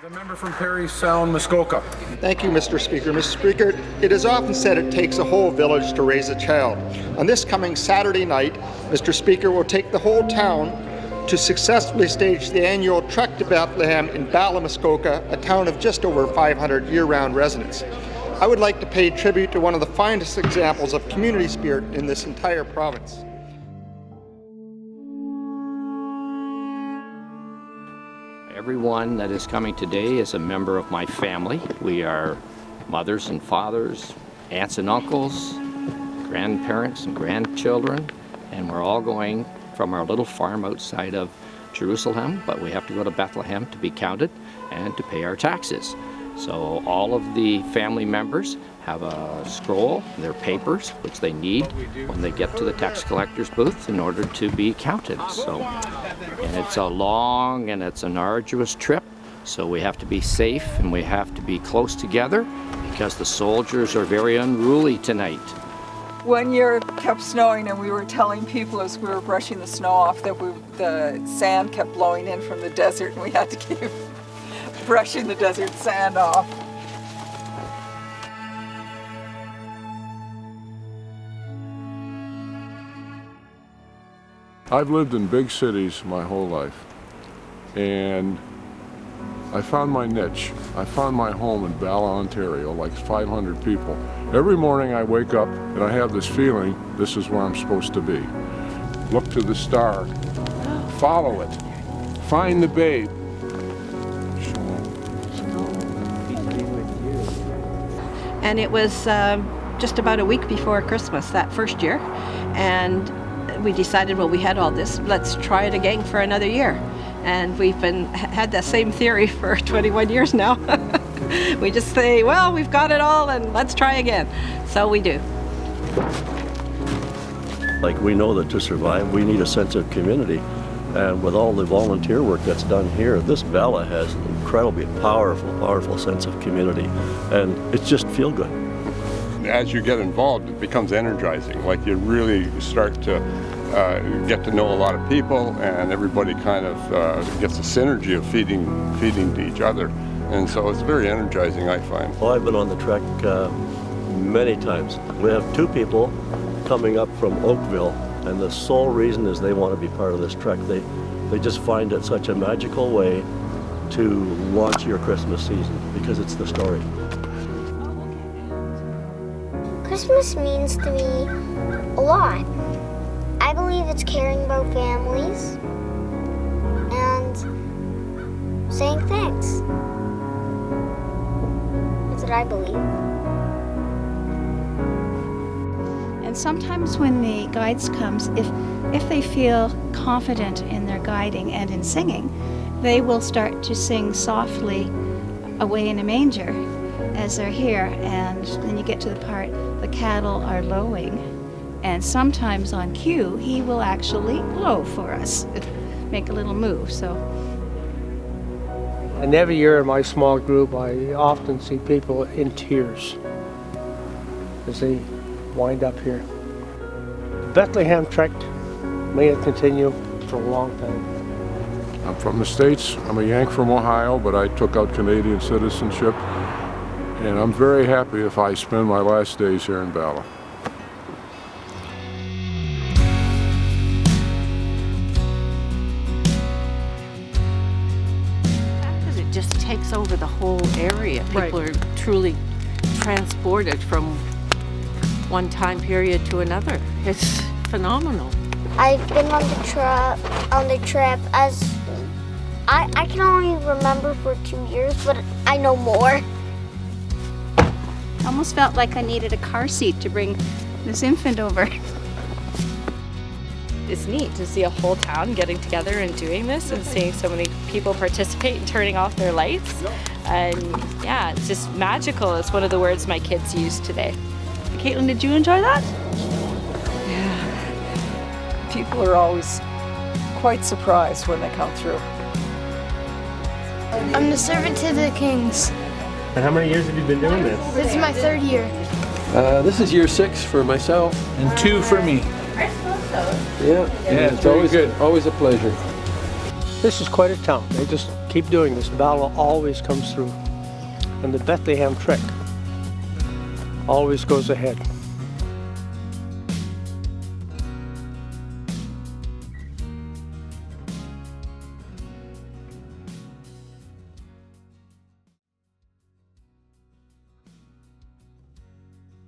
The member from Perry Sound, Muskoka. Thank you, Mr. Speaker. Mr. Speaker, it is often said it takes a whole village to raise a child. On this coming Saturday night, Mr. Speaker will take the whole town to successfully stage the annual Trek To Bethlehem in Bala, Muskoka, a town of just over 500 year-round residents. I would like to pay tribute to one of the finest examples of community spirit in this entire province. Everyone that is coming today is a member of my family. We are mothers and fathers, aunts and uncles, grandparents and grandchildren, and we're all going from our little farm outside of Jerusalem, but we have to go to Bethlehem to be counted and to pay our taxes. So all of the family members have a scroll, their papers, which they need when they get to the tax collector's booth in order to be counted. And it's a long and it's an arduous trip, so we have to be safe and we have to be close together because the soldiers are very unruly tonight. One year it kept snowing and we were telling people as we were brushing the snow off that the sand kept blowing in from the desert and we had to keep brushing the desert sand off. I've lived in big cities my whole life, and I found my niche. I found my home in Bala, Ontario, like 500 people. Every morning I wake up and I have this feeling this is where I'm supposed to be. Look to the star, follow it, find the babe. And it was just about a week before Christmas that first year, and we decided, well, we had all this, let's try it again for another year. And we've had that same theory for 21 years now. We just say, well, we've got it all and let's try again. So we do. Like, we know that to survive, we need a sense of community. And with all the volunteer work that's done here, this Bala has an incredibly powerful sense of community. And it's just feel good. As you get involved, it becomes energizing. Like, you really start to get to know a lot of people, and everybody kind of gets a synergy of feeding to each other. And so it's very energizing, I find. Well, I've been on the trek many times. We have two people coming up from Oakville, and the sole reason is they want to be part of this trek. They just find it such a magical way to launch your Christmas season because it's the story. Christmas means to me a lot. I believe it's caring about families and saying thanks. That's what I believe. And sometimes when the guides comes, if they feel confident in their guiding and in singing, they will start to sing softly Away in a Manger as they're here, and then you get to the part, the cattle are lowing, and sometimes on cue he will actually low for us, make a little move. So, and every year in my small group I often see people in tears as they wind up here. Bethlehem Trek, may it continue for a long time. I'm from the States. I'm a Yank from Ohio, but I took out Canadian citizenship. And I'm very happy if I spend my last days here in Bala. It just takes over the whole area. People are truly transported from one time period to another. It's phenomenal. I've been on the trip as I can only remember for 2 years, but I know more. I almost felt like I needed a car seat to bring this infant over. It's neat to see a whole town getting together and doing this and seeing so many people participate and turning off their lights. And yeah, it's just magical. It's one of the words my kids use today. Caitlin, did you enjoy that? Yeah. People are always quite surprised when they come through. I'm the servant to the kings. And how many years have you been doing this? This is my 3rd year. This is year 6 for myself. And 2 for me. Yeah, it's always good. Always a pleasure. This is quite a town. They just Keep doing this. Bala always comes through. And the Bethlehem Trek always goes ahead.